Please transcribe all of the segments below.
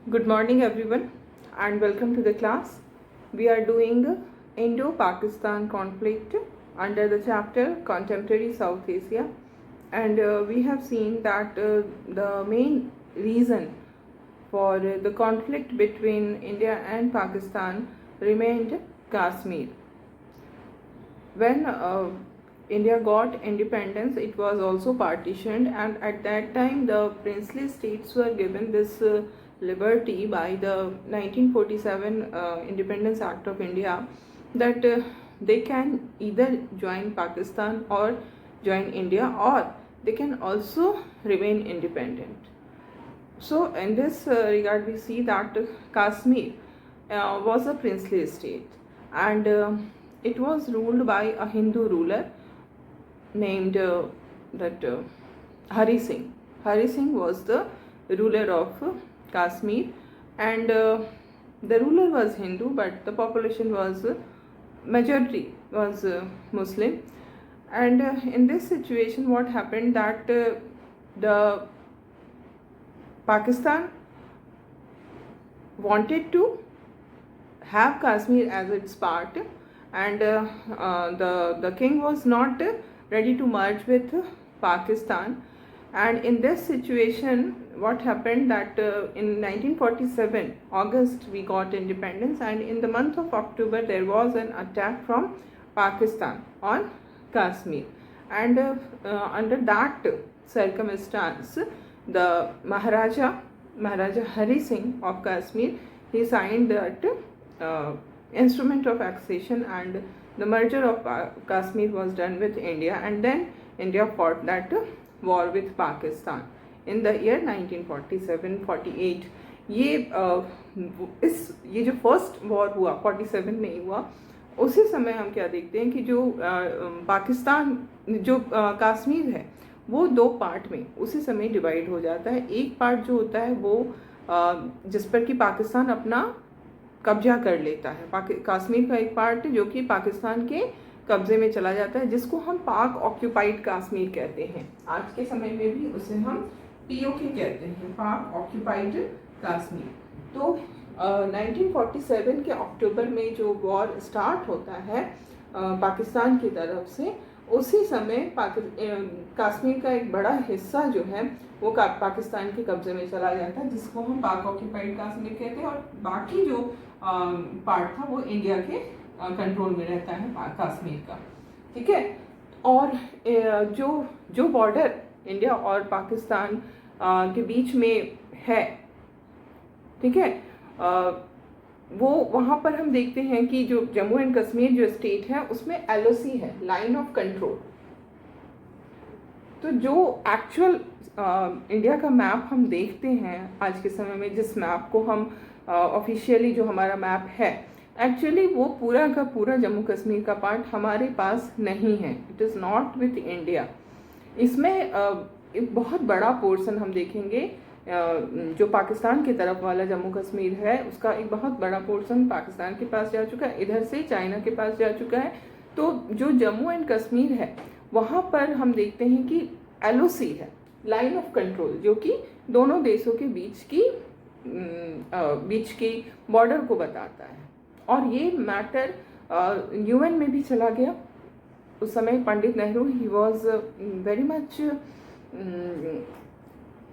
Good morning, everyone, and welcome to the class. We are doing Indo-Pakistan conflict under the chapter Contemporary South Asia, and we have seen that the main reason for the conflict between India and Pakistan remained Kashmir. When India got independence, it was also partitioned, and at that time the princely states were given this liberty by the 1947 Independence Act of India that they can either join Pakistan or join India, or they can also remain independent. So in this regard, we see that Kashmir was a princely state, and it was ruled by a Hindu ruler named Hari Singh. Hari Singh was the ruler of Kashmir, and the ruler was Hindu, but the population was majority was Muslim. And in this situation, what happened that the Pakistan wanted to have Kashmir as its part, and the king was not ready to merge with Pakistan. And in this situation, what happened that in 1947 August we got independence, and in the month of October there was an attack from Pakistan on Kashmir, and under that circumstance, the Maharaja Hari Singh of Kashmir, he signed that instrument of accession, and the merger of Kashmir was done with India, and then India fought that war with Pakistan in the year 1947-48. ये जो first war हुआ 47 में ही हुआ, उसी समय हम क्या देखते हैं कि जो पाकिस्तान जो कश्मीर है वो दो पार्ट में उसी समय डिवाइड हो जाता है. एक पार्ट जो होता है वो जिस पर कि पाकिस्तान अपना कब्जा कर लेता है, कश्मीर का एक पार्ट जो कि पाकिस्तान के कब्जे में चला जाता है, जिसको हम पाक ऑक्यूपाइड कश्मीर कहते हैं. आज के समय में भी उसे हम पीओके कहते हैं, पाक ऑक्यूपाइड कश्मीर. तो 1947 के अक्टूबर में जो वॉर स्टार्ट होता है पाकिस्तान की तरफ से, उसी समय कश्मीर का एक बड़ा हिस्सा जो है वो पाकिस्तान के कब्जे में चला जाता है, जिसको हम पाक ऑक्यूपाइड कश्मीर कहते हैं, और बाकी जो पार्ट था वो इंडिया के कंट्रोल में रहता है कश्मीर का. ठीक है. और जो बॉर्डर इंडिया और पाकिस्तान के बीच में है, ठीक है, वो वहाँ पर हम देखते हैं कि जो जम्मू एंड कश्मीर जो स्टेट है उसमें एलओसी है, लाइन ऑफ कंट्रोल. तो जो एक्चुअल इंडिया का मैप हम देखते हैं आज के समय में, जिस मैप को हम ऑफिशियली जो हमारा मैप है, एक्चुअली वो पूरा का पूरा जम्मू कश्मीर का पार्ट हमारे पास नहीं है. It is not with India. इसमें एक बहुत बड़ा पोर्शन हम देखेंगे जो पाकिस्तान की तरफ वाला जम्मू कश्मीर है, उसका एक बहुत बड़ा पोर्शन पाकिस्तान के पास जा चुका है, इधर से चाइना के पास जा चुका है. तो जो जम्मू एंड कश्मीर है वहाँ पर हम देखते हैं कि एलओसी है, लाइन ऑफ कंट्रोल, जो कि दोनों देशों के बीच की बॉर्डर को बताता है. और ये मैटर यूएन में भी चला गया. उस समय Pandit Nehru, he was very much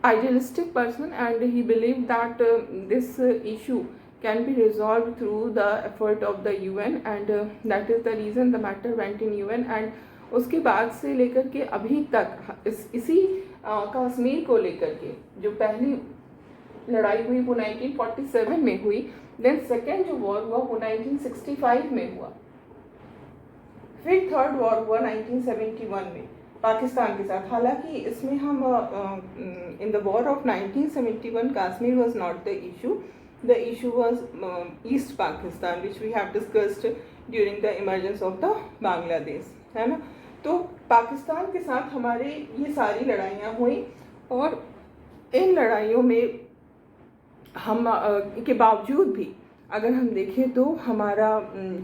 idealistic person, and he believed that this issue can be resolved through the effort of the UN, and that is the reason the matter went in UN. and उसके बाद से लेकर के अभी तक इसी कश्मीर को लेकर के जो पहली लड़ाई हुई वो 1947 में हुई, देन सेकेंड जो वॉर हुआ वो 1965 में हुआ, फिर थर्ड वॉर हुआ 1971 में पाकिस्तान के साथ. हालांकि इसमें हम in the war of 1971 Kashmir was not the issue. The issue was East Pakistan, which we have discussed during the emergence of the Bangladesh, है ना. तो पाकिस्तान के साथ हमारे ये सारी लड़ाइयाँ हुई, और इन लड़ाइयों में हम के बावजूद भी अगर हम देखें तो हमारा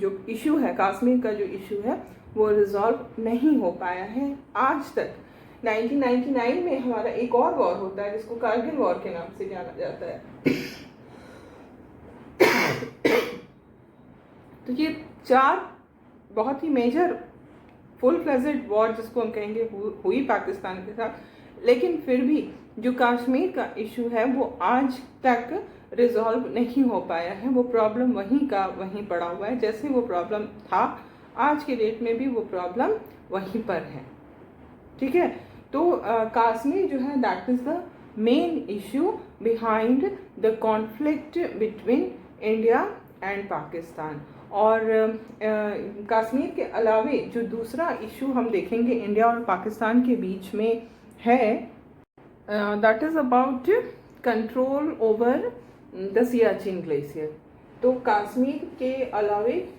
जो इशू है, कश्मीर का जो इशू है, वो रिजॉल्व नहीं हो पाया है आज तक. 1999 में हमारा एक और वॉर होता है जिसको कारगिल वॉर के नाम से जाना जाता है. तो ये 4 बहुत ही मेजर फुल फ्लेजेड वॉर जिसको हम कहेंगे हुई पाकिस्तान के साथ। लेकिन फिर भी जो कश्मीर का इशू है वो आज तक रिजॉल्व नहीं हो पाया है। वो प्रॉब्लम वहीं का वहीं पड़ा हुआ है, जैसे वो प्रॉब्लम था आज के डेट में भी वो प्रॉब्लम वहीं पर है। ठीक है, तो कश्मीर जो है that is the main issue behind the conflict between India and Pakistan. और कश्मीर के अलावे जो दूसरा इशू हम देखेंगे इंडिया और पाकिस्तान के बीच में है, that is about control over the Siachen glacier. तो कश्मीर के अलावे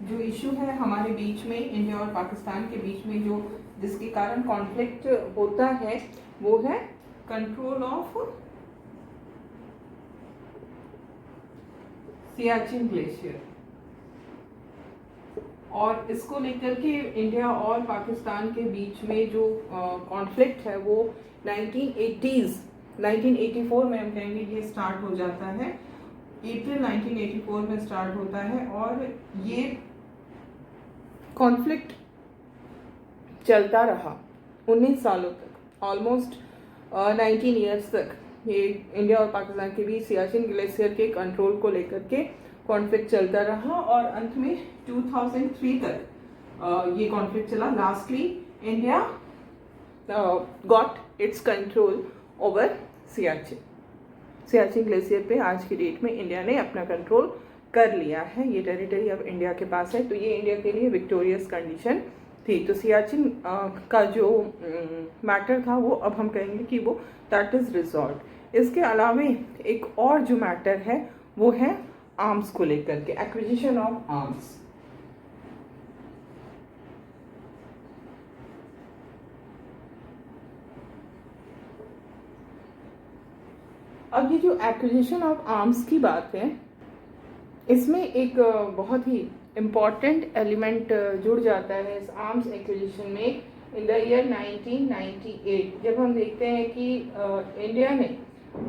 जो इशू है हमारे बीच में इंडिया और पाकिस्तान के बीच में जो जिसके कारण कॉन्फ्लिक्ट होता है वो है कंट्रोल ऑफ सियाचिन ग्लेशियर। और इसको लेकर के इंडिया और पाकिस्तान के बीच में जो कॉन्फ्लिक्ट है वो 1984 में हम कहेंगे ये स्टार्ट हो जाता है। अप्रैल 1984 में स्टार्ट होता है और ये कॉन्फ्लिक्ट चलता रहा 19 सालों तक, ऑलमोस्ट 19 ईयर्स तक ये इंडिया और पाकिस्तान के बीच सियाचिन ग्लेशियर के कंट्रोल को लेकर के कॉन्फ्लिक्ट चलता रहा। और अंत में 2003 तक ये कॉन्फ्लिक्ट चला। Lastly India got its control over Siachen glacier पे आज की डेट में इंडिया ने अपना कंट्रोल कर लिया है। ये टेरिटरी अब इंडिया के पास है, तो ये इंडिया के लिए विक्टोरियस कंडीशन थी। तो सियाचिन का जो मैटर था वो अब हम कहेंगे कि वो दैट इज़ रिजॉल्व। इसके अलावे एक और जो मैटर है वो है आर्म्स को लेकर के, एक्विजिशन ऑफ आर्म्स। अब ये जो एक्विजिशन ऑफ आर्म्स की बात है इसमें एक बहुत ही इम्पॉर्टेंट एलिमेंट जुड़ जाता है इस आर्म्स एक्विजिशन में। इन द ईयर 1998 जब हम देखते हैं कि इंडिया ने,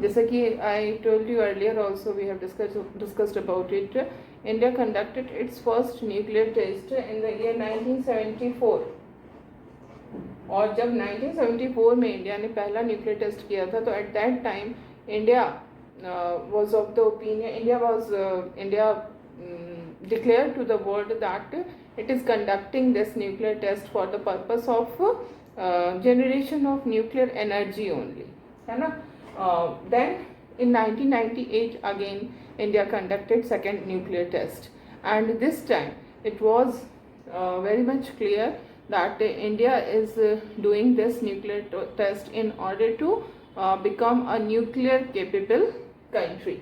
जैसा कि I told you earlier also we have discussed about it, India conducted its first nuclear test in the year 1974। और जब 1974 में इंडिया ने पहला न्यूक्लियर टेस्ट किया था तो at that time India was of the opinion, India declared to the world that it is conducting this nuclear test for the purpose of generation of nuclear energy only, है ना। Then in 1998 again India conducted second nuclear test, and this time it was very much clear that India is doing this nuclear test in order to become a nuclear capable country.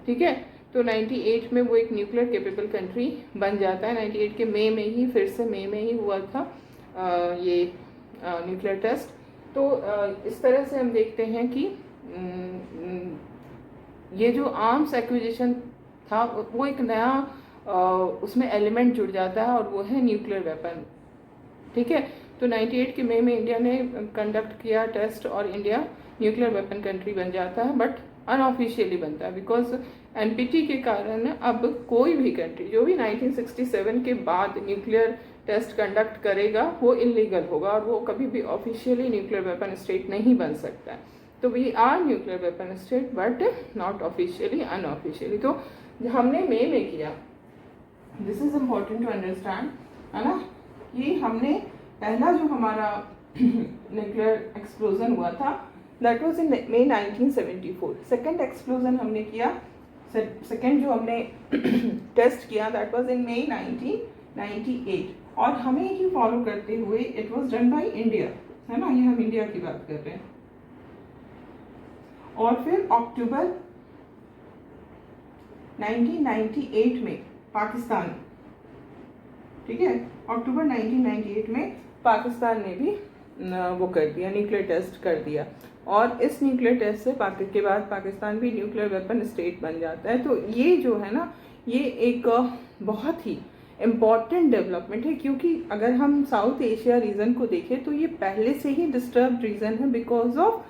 ठीक है, तो 98 में वो एक nuclear capable country बन जाता है। 98 के मई में ही, फिर से मई में ही हुआ था ये न्यूक्लियर टेस्ट। तो इस तरह से हम देखते हैं कि ये जो आर्म्स एक्विजिशन था वो एक नया उसमें एलिमेंट जुड़ जाता है और वो है न्यूक्लियर वेपन। ठीक है, तो 98 के मई में इंडिया ने कंडक्ट किया टेस्ट और इंडिया न्यूक्लियर वेपन कंट्री बन जाता है, बट अनऑफिशियली बनता है बिकॉज एनपीटी के कारण अब कोई भी कंट्री जो भी 1967 के बाद न्यूक्लियर टेस्ट कंडक्ट करेगा वो इलीगल होगा और वो कभी भी ऑफिशियली न्यूक्लियर वेपन स्टेट नहीं बन सकता है। तो we are nuclear weapon state but not officially, unofficially. तो हमने मई में किया, this is important to understand, है ना। ये हमने पहला जो हमारा न्यूक्लियर एक्सप्लोजन हुआ था that was in May 1974। Second explosion हमने किया, सेकेंड जो हमने टेस्ट किया दैट वाज इन मई 1998। और हमें ही फॉलो करते हुए it was done by India, है ना, ये हम इंडिया की बात कर रहे हैं। और फिर अक्टूबर 1998 में पाकिस्तान, ठीक है, अक्टूबर 1998 में पाकिस्तान ने भी वो कर दिया, न्यूक्लियर टेस्ट कर दिया। और इस न्यूक्लियर टेस्ट से के बाद पाकिस्तान भी न्यूक्लियर वेपन स्टेट बन जाता है। तो ये जो है ना, ये एक बहुत ही इम्पॉर्टेंट डेवलपमेंट है, क्योंकि अगर हम साउथ एशिया रीजन को देखें तो ये पहले से ही डिस्टर्ब्ड रीजन है because of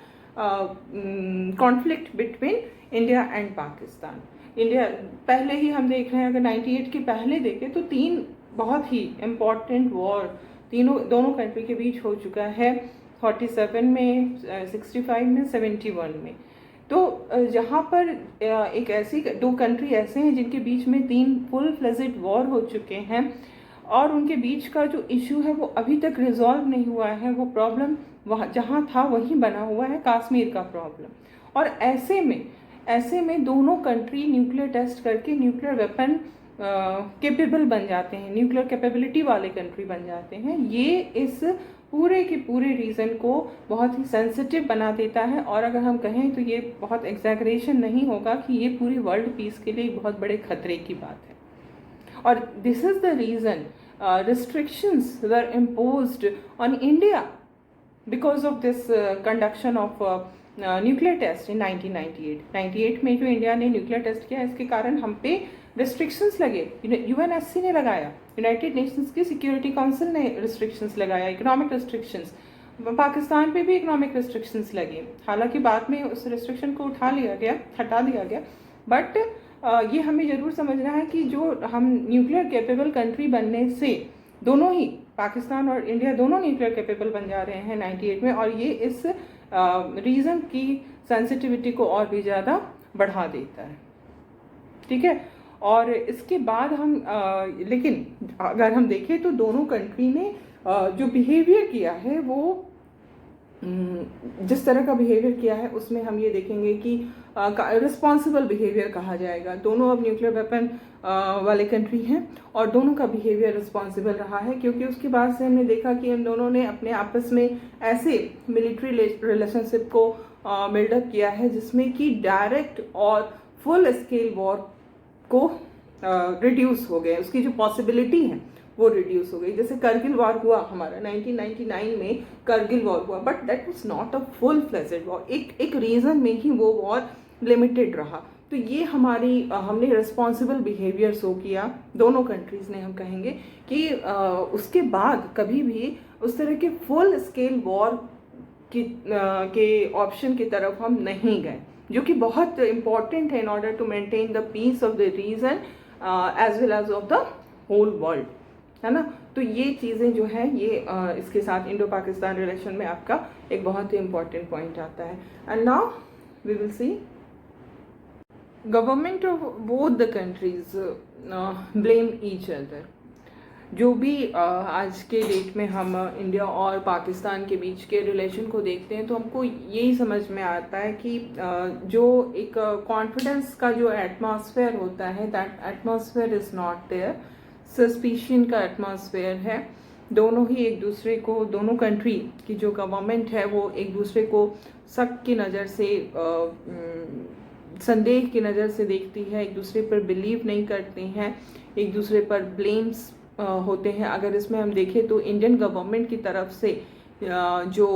conflict between India and Pakistan. India पहले ही हम देख रहे हैं, अगर 98 के पहले देखें तो 3 बहुत ही इम्पॉर्टेंट वॉर दोनों कंट्री के बीच हो चुका है, 47 में, 65 में, 71 में। तो जहाँ पर एक ऐसी 2 कंट्री ऐसे हैं जिनके बीच में 3 फुल फ्लेजेड वॉर हो चुके हैं, और उनके बीच का जो इशू है वो अभी तक रिजॉल्व नहीं हुआ है। वो प्रॉब्लम वहाँ जहाँ था वहीं बना हुआ है, कश्मीर का प्रॉब्लम। और ऐसे में दोनों कंट्री न्यूक्लियर टेस्ट करके न्यूक्लियर वेपन कैपेबल बन जाते हैं, न्यूक्लियर कैपेबिलिटी वाले कंट्री बन जाते हैं। ये इस पूरे के पूरे रीजन को बहुत ही सेंसिटिव बना देता है, और अगर हम कहें तो ये बहुत एग्जैगरेशन नहीं होगा कि ये पूरी वर्ल्ड पीस के लिए बहुत बड़े खतरे की बात है। और this is the reason restrictions were imposed on India because of this conduction of nuclear test in 1998. 98 में जो इंडिया ने न्यूक्लियर टेस्ट किया, इसके कारण हम पे रिस्ट्रिक्शंस लगे। यूएनएससी ने लगाया, यूनाइटेड नेशंस की सिक्योरिटी काउंसिल ने रिस्ट्रिक्शंस लगाया, इकोनॉमिक रिस्ट्रिक्शंस। पाकिस्तान पे भी इकोनॉमिक रिस्ट्रिक्शंस लगे, हालांकि बाद में उस रिस्ट्रिक्शन को हटा दिया गया। बट ये हमें ज़रूर समझना है कि जो हम न्यूक्लियर कैपेबल कंट्री बनने से, दोनों ही पाकिस्तान और इंडिया दोनों न्यूक्लियर कैपेबल बन जा रहे हैं 98 में, और ये इस रीज़न की सेंसिटिविटी को और भी ज़्यादा बढ़ा देता है। ठीक है, और इसके बाद हम लेकिन अगर हम देखें तो दोनों कंट्री ने जो बिहेवियर किया है, वो जिस तरह का बिहेवियर किया है उसमें हम ये देखेंगे कि रिस्पॉन्सिबल बिहेवियर कहा जाएगा। दोनों अब न्यूक्लियर वेपन वाले कंट्री हैं और दोनों का बिहेवियर रिस्पॉन्सिबल रहा है, क्योंकि उसके बाद से हमने देखा कि इन दोनों ने अपने आपस में ऐसे मिलिट्री रिलेशनशिप को बिल्डअप किया है जिसमें कि डायरेक्ट और फुल स्केल वॉर को रिड्यूस हो गए, उसकी जो पॉसिबिलिटी है वो रिड्यूस हो गई। जैसे करगिल वॉर हुआ हमारा 1999 में, करगिल वॉर हुआ, but that was not a full fledged war. एक रीजन में ही वो वॉर लिमिटेड रहा। तो ये हमने रिस्पॉन्सिबल बिहेवियर शो किया दोनों कंट्रीज ने। हम कहेंगे कि उसके बाद कभी भी उस तरह के फुल स्केल वॉर के ऑप्शन की तरफ हम नहीं गए, जो कि बहुत इम्पॉर्टेंट है in order to maintain the peace of the region as well as of the whole world, है ना। तो ये चीज़ें जो है ये इसके साथ इंडो पाकिस्तान रिलेशन में आपका एक बहुत ही इम्पॉर्टेंट पॉइंट आता है। And now we will see government of both the countries blame each other. जो भी आज के डेट में हम इंडिया और पाकिस्तान के बीच के रिलेशन को देखते हैं तो हमको यही समझ में आता है कि जो एक कॉन्फिडेंस का जो एटमॉस्फेयर होता है, that atmosphere is not there. Suspicion का एटमॉस्फेयर है। दोनों ही एक दूसरे को, दोनों कंट्री की जो गवर्नमेंट है वो एक दूसरे को शक की नज़र से, संदेह की नज़र से देखती है, एक दूसरे पर बिलीव नहीं करती हैं, एक दूसरे पर ब्लेम्स होते हैं। अगर इसमें हम देखें तो इंडियन गवर्नमेंट की तरफ से जो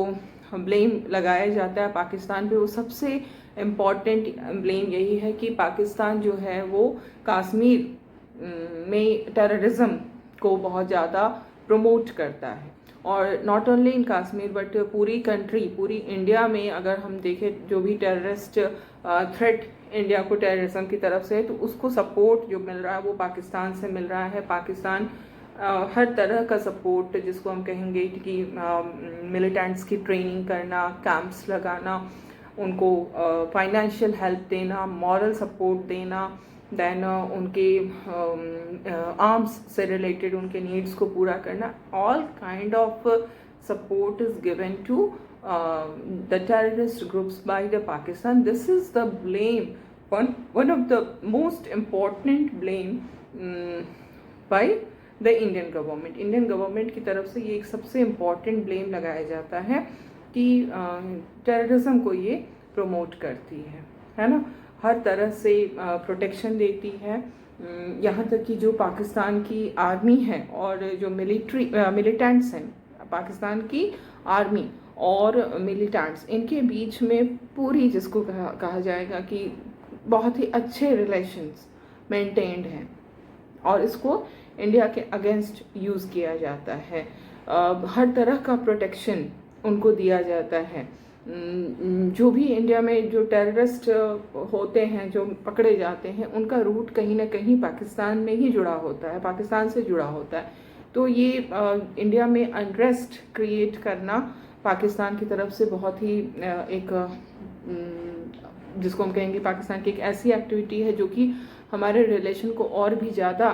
ब्लेम लगाया जाता है पाकिस्तान पे, वो सबसे इम्पॉर्टेंट ब्लेम यही है कि पाकिस्तान जो है वो कश्मीर में टेररिज्म को बहुत ज़्यादा प्रमोट करता है। और not only in Kashmir but पूरी कंट्री, पूरी इंडिया में अगर हम देखें जो भी टेररिस्ट थ्रेट इंडिया को टेररिज्म की तरफ से है, तो उसको सपोर्ट जो मिल रहा है वो पाकिस्तान से मिल रहा है। पाकिस्तान हर तरह का सपोर्ट, जिसको हम कहेंगे कि मिलिटेंट्स की ट्रेनिंग करना, कैंप्स लगाना, उनको फाइनेंशियल हेल्प देना, मॉरल सपोर्ट देना, देन उनके आर्म्स से रिलेटेड उनके नीड्स को पूरा करना, all kind of support is given to the terrorist groups by the Pakistan. This is the blame, one of the most important blame by the Indian government. Indian government की तरफ से ये एक सबसे important blame लगाया जाता है कि terrorism को ये promote करती है ना, हर तरह से प्रोटेक्शन देती है। यहाँ तक कि जो पाकिस्तान की आर्मी है और जो मिलिटेंट्स हैं, पाकिस्तान की आर्मी और मिलिटेंट्स, इनके बीच में पूरी, जिसको कहा जाएगा कि बहुत ही अच्छे रिलेशंस मेंटेन्ड हैं, और इसको इंडिया के अगेंस्ट यूज़ किया जाता है। हर तरह का प्रोटेक्शन उनको दिया जाता है। जो भी इंडिया में जो टेररिस्ट होते हैं, जो पकड़े जाते हैं, उनका रूट कहीं ना कहीं पाकिस्तान में ही जुड़ा होता है, पाकिस्तान से जुड़ा होता है। तो ये इंडिया में अनरेस्ट क्रिएट करना पाकिस्तान की तरफ से बहुत ही एक जिसको हम कहेंगे पाकिस्तान की एक ऐसी एक्टिविटी है जो कि हमारे रिलेशन को और भी ज़्यादा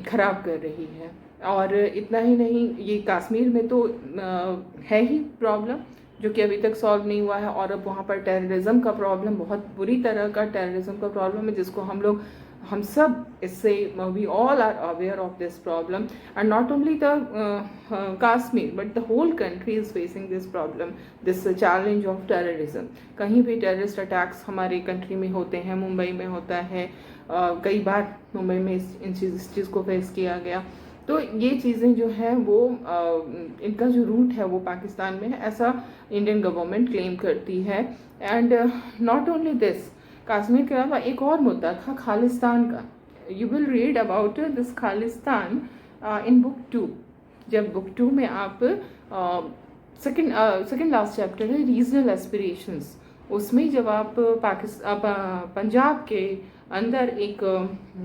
ख़राब कर रही है। और इतना ही नहीं, ये कश्मीर में तो है ही प्रॉब्लम जो कि अभी तक सॉल्व नहीं हुआ है, और अब वहाँ पर टेररिज्म का प्रॉब्लम, बहुत बुरी तरह का टेररिज्म का प्रॉब्लम है, जिसको हम सब इससे we all are aware of this problem, and not only the Kashmir but the whole country is facing this problem, this challenge of terrorism. कहीं भी टेररिस्ट अटैक्स हमारे कंट्री में होते हैं, मुंबई में होता है, कई बार मुंबई में इस चीज़ को फेस किया गया। तो ये चीज़ें जो हैं वो इनका जो रूट है वो पाकिस्तान में है, ऐसा इंडियन गवर्नमेंट क्लेम करती है। And not only this, Kashmir के अलावा एक और मुद्दा था खालिस्तान का। You will read about this Khalistan in book 2। जब बुक 2 में आप सेकेंड लास्ट चैप्टर है रीजनल एस्पिरेशंस, उसमें जब आप पंजाब के अंदर एक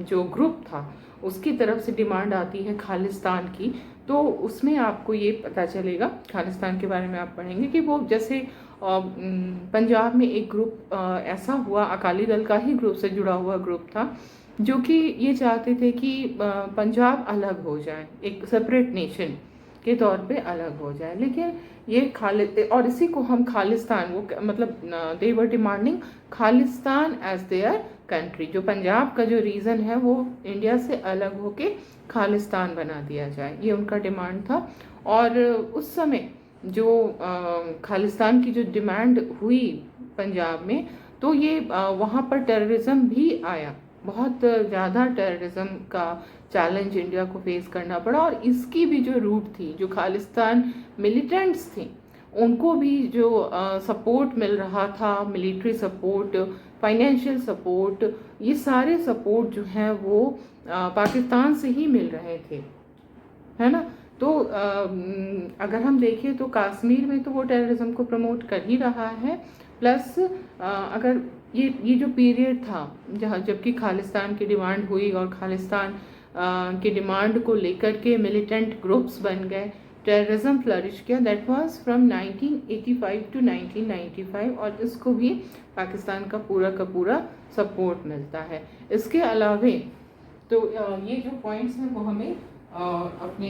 जो ग्रुप था उसकी तरफ से डिमांड आती है खालिस्तान की, तो उसमें आपको ये पता चलेगा, खालिस्तान के बारे में आप पढ़ेंगे कि वो जैसे पंजाब में एक ग्रुप ऐसा हुआ, अकाली दल का ही ग्रुप से जुड़ा हुआ ग्रुप था, जो कि ये चाहते थे कि पंजाब अलग हो जाए, एक सेपरेट नेशन के तौर पे अलग हो जाए। लेकिन ये और इसी को हम खालिस्तान, वो मतलब they were demanding Khalistan as their country. जो पंजाब का जो रीज़न है वो इंडिया से अलग होके खालिस्तान बना दिया जाए, ये उनका डिमांड था। और उस समय जो खालिस्तान की जो डिमांड हुई पंजाब में, तो ये वहाँ पर टेररिज्म भी आया, बहुत ज़्यादा टेररिज्म का चैलेंज इंडिया को फेस करना पड़ा। और इसकी भी जो रूट थी, जो खालिस्तान मिलिटेंट्स थे, उनको भी जो सपोर्ट मिल रहा था, मिलिट्री सपोर्ट, फाइनेंशियल सपोर्ट, ये सारे सपोर्ट जो हैं वो पाकिस्तान से ही मिल रहे थे, है ना। तो अगर हम देखें तो कश्मीर में तो वो टेररिज्म को प्रमोट कर ही रहा है, प्लस अगर ये जो पीरियड था जहाँ जबकि खालिस्तान की डिमांड हुई और खालिस्तान की डिमांड को लेकर के मिलिटेंट ग्रुप्स बन गए, टेररिज्म फ्लरिश किया, दैट वाज फ्रॉम 1985 टू 1995, और इसको भी पाकिस्तान का पूरा सपोर्ट मिलता है। इसके अलावे तो ये जो पॉइंट्स हैं वो हमें अपने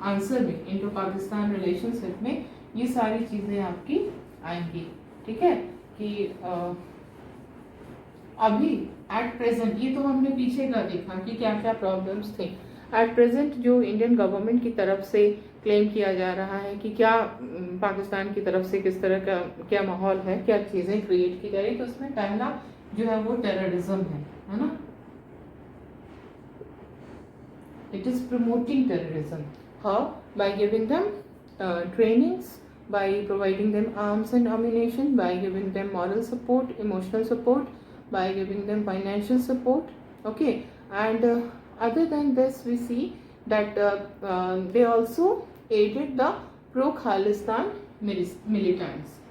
आंसर में, इंडो पाकिस्तान रिलेशनशिप में ये सारी चीज़ें आपकी आएंगी, ठीक है। कि अभी एट प्रेजेंट, ये तो हमने पीछे का देखा कि क्या क्या प्रॉब्लम्स थे। एट प्रेजेंट जो इंडियन गवर्नमेंट की तरफ से क्लेम किया जा रहा है कि क्या पाकिस्तान की तरफ से किस तरह का क्या माहौल है, क्या चीज़ें क्रिएट की जा रही, तो उसमें पहला जो है वो टेररिज्म है ना। It is promoting terrorism. How? By giving them trainings, by providing them arms and ammunition, by giving them moral support, emotional support, by giving them financial support. Okay, and other than this, we see that they also aided the pro-Khalistan militants.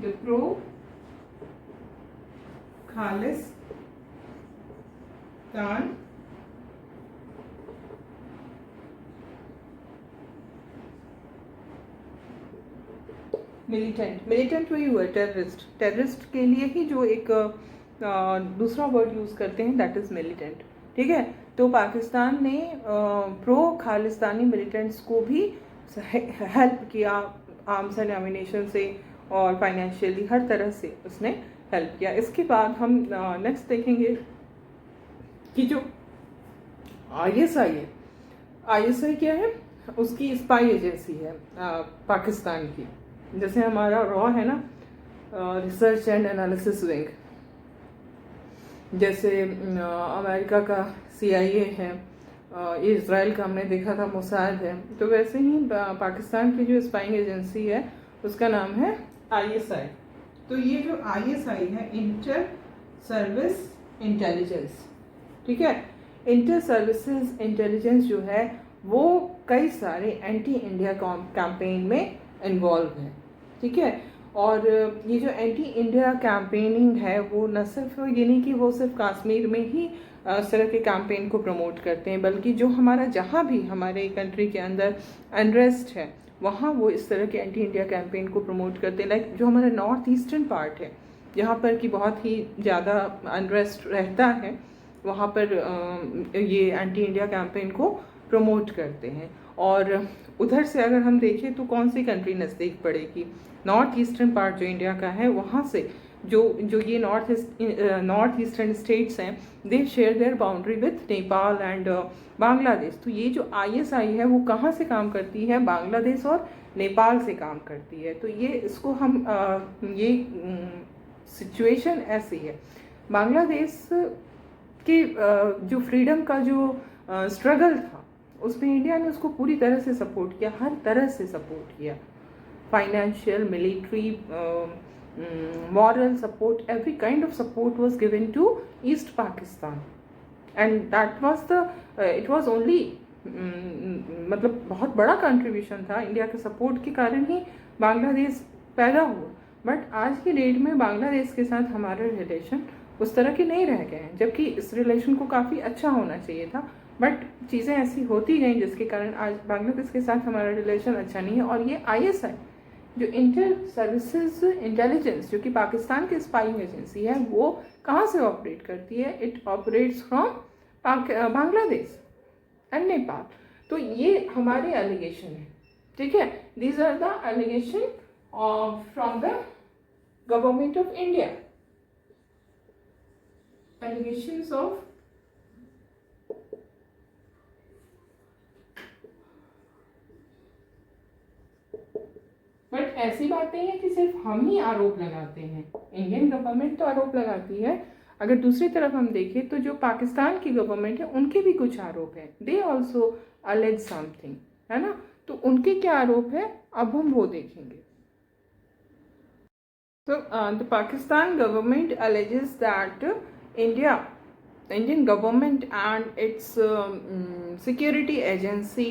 The pro-Khalistan militant वही हुआ, terrorist के लिए ही जो एक दूसरा word use करते हैं, that is militant, ठीक है। तो पाकिस्तान ने प्रो खालिस्तानी मिलिटेंट्स को भी हेल्प किया, आर्म्स एंड एमिनेशन से और फाइनेंशियली हर तरह से उसने हेल्प किया। इसके बाद हम नेक्स्ट देखेंगे कि जो ISI है, ISI क्या है, उसकी स्पाई एजेंसी है पाकिस्तान की। जैसे हमारा रॉ है ना, रिसर्च एंड एनालिसिस विंग, जैसे अमेरिका का CIA है, ये इसराइल का हमने देखा था मोसाद है, तो वैसे ही पाकिस्तान की जो स्पाइंग एजेंसी है उसका नाम है ISI। तो ये जो ISI है, इंटर सर्विस इंटेलिजेंस, ठीक है। इंटर सर्विसेज इंटेलिजेंस जो है वो कई सारे एंटी इंडिया कैंपेन में इन्वॉल्व है, ठीक है। और ये जो एंटी इंडिया कैंपेनिंग है वो न सिर्फ ये नहीं कि वो सिर्फ कश्मीर में ही इस तरह के कैंपेन को प्रमोट करते हैं, बल्कि जो हमारा जहाँ भी हमारे कंट्री के अंदर अनरेस्ट है वहाँ वो इस तरह के एंटी इंडिया कैंपेन को प्रमोट करते हैं। लाइक जो हमारा नॉर्थ ईस्टर्न पार्ट है जहाँ पर कि बहुत ही ज़्यादा अनरेस्ट रहता है, वहाँ पर ये एंटी इंडिया कैंपेन को प्रमोट करते हैं। और उधर से अगर हम देखें तो कौन सी कंट्री नज़दीक पड़ेगी, नॉर्थ ईस्टर्न पार्ट जो इंडिया का है वहाँ से जो ये नॉर्थ ईस्टर्न स्टेट्स हैं, they share their boundary with Nepal and Bangladesh. तो ये जो ISI है वो कहाँ से काम करती है, बांग्लादेश और नेपाल से काम करती है। तो ये इसको हम ये सिचुएशन ऐसी है, बांग्लादेश के जो फ्रीडम का जो स्ट्रगल था उसमें इंडिया ने उसको पूरी तरह से सपोर्ट किया, हर तरह से सपोर्ट किया, financial, military, moral support, every kind of support was given to East Pakistan, and that was the it was only मतलब बहुत बड़ा कंट्रीब्यूशन था, इंडिया के सपोर्ट के कारण ही बांग्लादेश पैदा हुआ। बट आज की डेट में बांग्लादेश के साथ हमारे रिलेशन उस तरह के नहीं रह गए हैं, जबकि इस रिलेशन को काफ़ी अच्छा होना चाहिए था, बट चीज़ें ऐसी होती गई जिसके कारण आज बांग्लादेश के साथ हमारा रिलेशन अच्छा नहीं है। और ये ISI जो इंटर सर्विसेज इंटेलिजेंस जो कि पाकिस्तान की स्पाइंग एजेंसी है वो कहाँ से ऑपरेट करती है, it operates from Bangladesh and Nepal. तो ये हमारे एलिगेशन है, ठीक है। These are the allegation from the government of India, allegations of but ऐसी बात नहीं है कि सिर्फ हम ही आरोप लगाते हैं, इंडियन गवर्नमेंट तो आरोप लगाती है। अगर दूसरी तरफ हम देखें तो जो पाकिस्तान की गवर्नमेंट है उनके भी कुछ आरोप हैं, दे ऑल्सो अलेज समथिंग, है ना। तो उनके क्या आरोप है अब हम वो देखेंगे। तो the Pakistan government alleges that Indian government and its security agency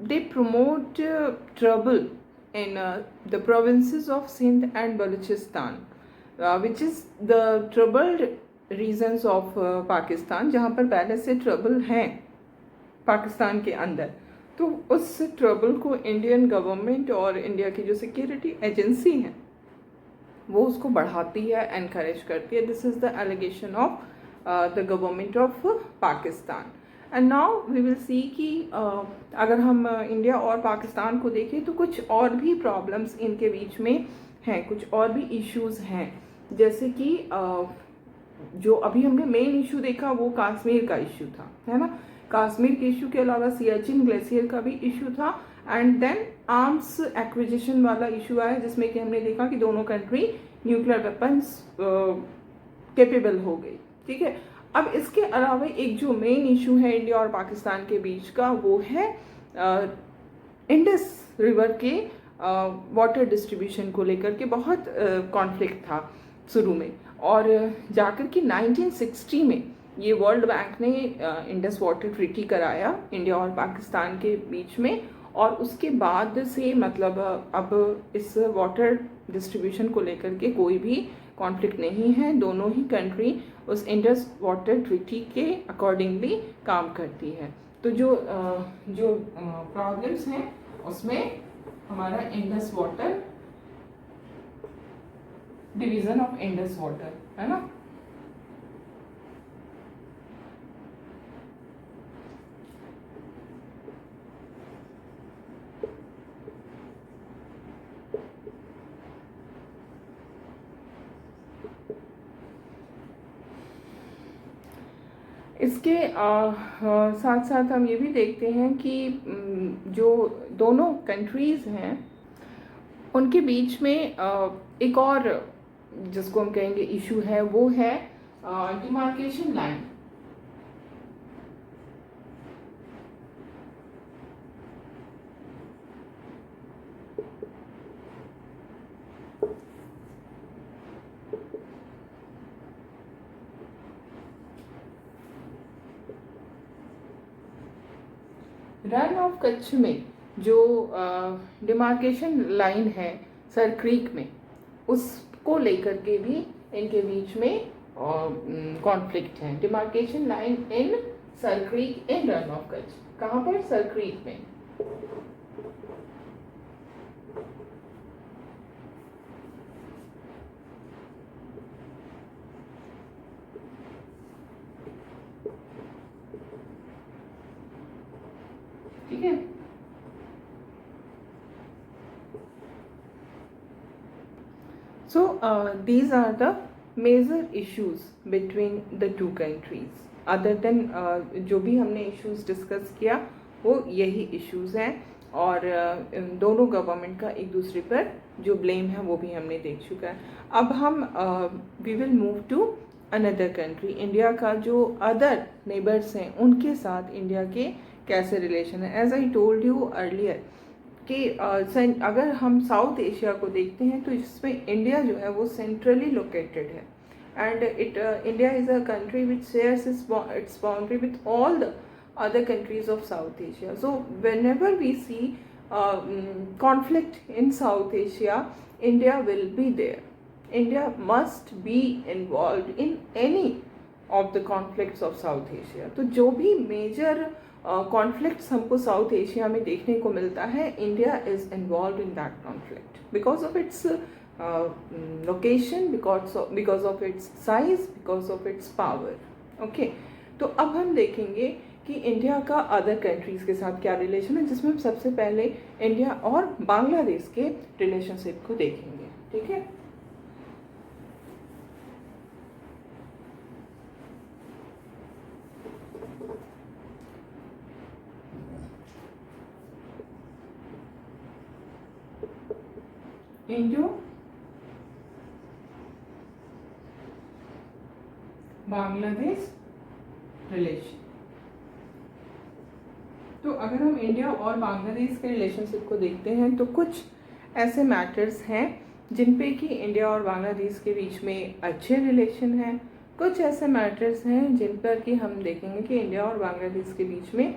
they promote trouble in the provinces of Sindh and Balochistan, which is the troubled regions of Pakistan, जहाँ पर पहले से ट्रबल हैं पाकिस्तान के अंदर। तो उस ट्रबल को इंडियन गवर्नमेंट और इंडिया की जो सिक्योरिटी एजेंसी है वो उसको बढ़ाती है, एनकरेज करती है। This is the allegation of the government of Pakistan. And now we will see कि अगर हम इंडिया और पाकिस्तान को देखें तो कुछ और भी प्रॉब्लम्स इनके बीच में हैं, कुछ और भी इश्यूज़ हैं, जैसे कि जो अभी हमने मेन इशू देखा वो कश्मीर का इशू था, है ना। कश्मीर के इशू के अलावा सियाचिन ग्लेशियर का भी इशू था, एंड देन आर्म्स एक्विजिशन वाला इशू आया जिसमें कि हमने देखा कि दोनों कंट्री न्यूक्लियर वेपन्स कैपेबल हो गई, ठीक है। अब इसके अलावा एक जो मेन इशू है इंडिया और पाकिस्तान के बीच का वो है इंडस रिवर के वाटर डिस्ट्रीब्यूशन को लेकर के बहुत कॉन्फ्लिक्ट था शुरू में, और जाकर कि 1960 में ये वर्ल्ड बैंक ने इंडस वाटर ट्रीटी कराया इंडिया और पाकिस्तान के बीच में, और उसके बाद से मतलब अब इस वाटर डिस्ट्रीब्यूशन को लेकर के कोई भी कॉन्फ्लिक्ट नहीं है। दोनों ही कंट्री उस इंडस वाटर ट्रीटी के अकॉर्डिंगली काम करती है। तो जो प्रॉब्लम्स हैं उसमें हमारा Indus water, division of Indus water, है ना। इसके साथ साथ हम ये भी देखते हैं कि जो दोनों कंट्रीज़ हैं उनके बीच में एक और जिसको हम कहेंगे इशू है वो है demarcation line. Run of Kutch में जो डिमार्केशन लाइन है सर क्रीक में, उसको लेकर के भी इनके बीच में कॉन्फ्लिक्ट है। Demarcation line in sir creek in run of Kutch, कहाँ पर? सर क्रीक में। ठीक है, so these are the major issues between the two countries. other than जो भी हमने issues discuss किया वो यही issues हैं, और दोनों गवर्नमेंट का एक दूसरे पर जो ब्लेम है वो भी हमने देख चुका है। अब हम we will move to another country. India का जो अदर नेबर्स हैं उनके साथ इंडिया के कैसे रिलेशन है। As I told you earlier कि अगर हम साउथ एशिया को देखते हैं तो इसमें इंडिया जो है वो सेंट्रली लोकेटेड है, and India is a country which shares it's boundary with all the other countries of South Asia. So whenever we see conflict in South Asia, India will be there. India must be involved in any of the conflicts of South Asia. तो जो भी major conflicts हमको South Asia में देखने को मिलता है, India is involved in that conflict because of its location, because of its size, because of its power. Okay, तो अब हम देखेंगे कि इंडिया का अदर कंट्रीज़ के साथ क्या रिलेशन है, जिसमें हम सबसे पहले इंडिया और बांग्लादेश के रिलेशनशिप को देखेंगे। ठीक है, इंडो बांग्लादेश रिलेशन। तो अगर हम इंडिया और बांग्लादेश के रिलेशनशिप को देखते हैं तो कुछ ऐसे मैटर्स हैं जिन पे कि इंडिया और बांग्लादेश के बीच में अच्छे रिलेशन हैं, कुछ ऐसे मैटर्स हैं जिन पर कि हम देखेंगे कि इंडिया और बांग्लादेश के बीच में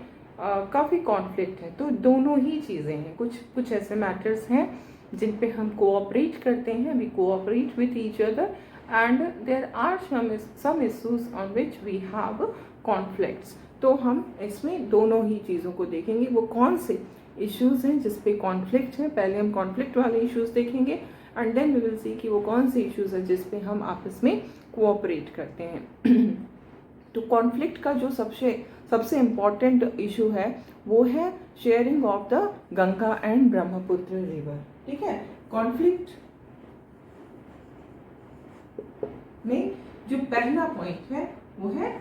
काफ़ी कॉन्फ्लिक्ट है। तो दोनों ही चीज़ें हैं, कुछ ऐसे मैटर्स हैं जिन पे हम कोऑपरेट करते हैं, we cooperate with each other, and there are some issues on which we have conflicts. तो हम इसमें दोनों ही चीज़ों को देखेंगे। वो कौन से इश्यूज हैं जिस पे कॉन्फ्लिक्ट है, पहले हम कॉन्फ्लिक्ट वाले इश्यूज देखेंगे, and then we will see कि वो कौन से इश्यूज हैं जिस पे हम आपस में कोऑपरेट करते हैं। तो कॉन्फ्लिक्ट का जो सबसे इम्पॉर्टेंट इशू है वो है sharing of the Ganga and Brahmaputra river. ठीक है, कॉन्फ्लिक्ट में जो पहला पॉइंट है वो है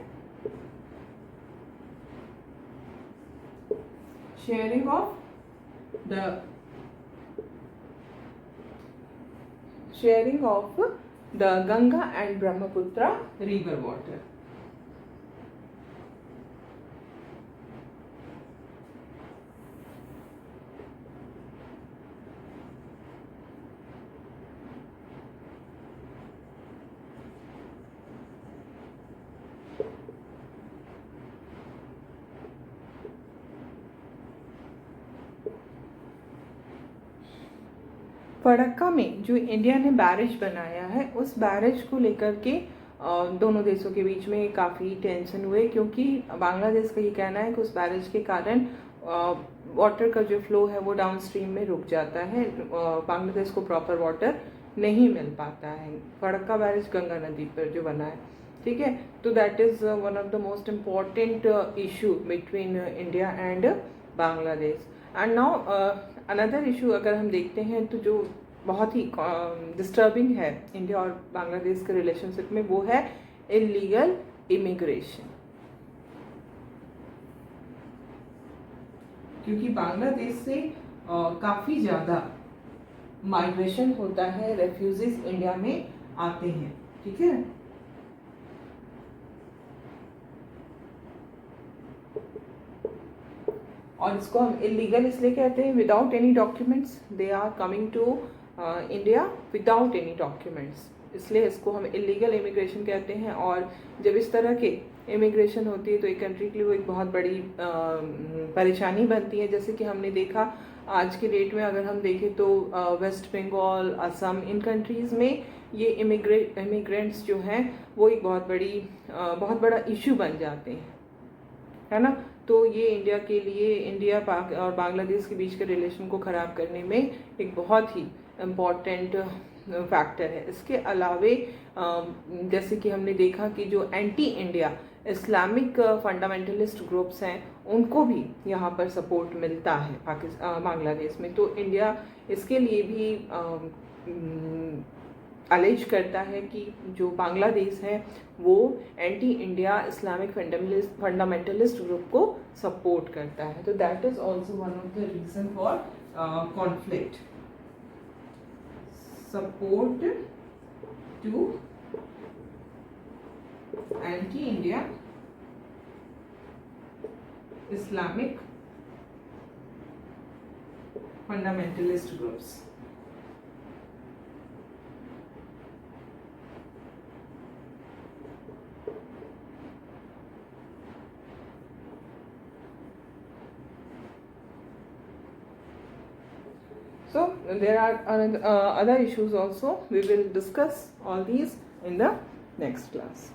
sharing of the Ganga and Brahmaputra river water. Farakka में जो इंडिया ने बैरेज बनाया है, उस बैरेज को लेकर के दोनों देशों के बीच में काफ़ी टेंशन हुए, क्योंकि बांग्लादेश का ये कहना है कि उस बैरेज के कारण वाटर का जो फ्लो है वो डाउन स्ट्रीम में रुक जाता है, बांग्लादेश को प्रॉपर वाटर नहीं मिल पाता है। फड़क्का बैरेज गंगा नदी पर जो बना है, ठीक है, तो that is one of the most important issue between India and Bangladesh. And now another issue अगर हम देखते हैं तो जो बहुत ही डिस्टर्बिंग है इंडिया और बांग्लादेश के रिलेशनशिप में, वो है इलीगल इमिग्रेशन। क्योंकि बांग्लादेश से काफ़ी ज़्यादा माइग्रेशन होता है, रेफ्यूजीज इंडिया में आते हैं। ठीक है, और इसको हम इलीगल इसलिए कहते हैं, without any documents they are coming to India without any documents. इसलिए इसको हम इलीगल इमिग्रेशन कहते हैं। और जब इस तरह के इमिग्रेशन होती है तो एक कंट्री के लिए वो एक बहुत बड़ी परेशानी बनती है। जैसे कि हमने देखा आज के डेट में, अगर हम देखें तो वेस्ट बंगाल, असम, इन कंट्रीज़ में ये इमिग्रेंट्स जो हैं वो एक बहुत बड़ा इशू बन जाते हैं, है ना। तो ये इंडिया के लिए, इंडिया पाक और बांग्लादेश के बीच के रिलेशन को ख़राब करने में एक बहुत ही इम्पॉर्टेंट फैक्टर है। इसके अलावे जैसे कि हमने देखा कि जो anti India Islamic fundamentalist groups हैं उनको भी यहाँ पर सपोर्ट मिलता है बांग्लादेश में। तो इंडिया इसके लिए भी अलेज करता है कि जो बांग्लादेश है वो anti India Islamic fundamentalist group को सपोर्ट करता है। तो that is also one of the reason for conflict, support to anti India Islamic fundamentalist groups. So there are other issues also. We will discuss all these in the next class.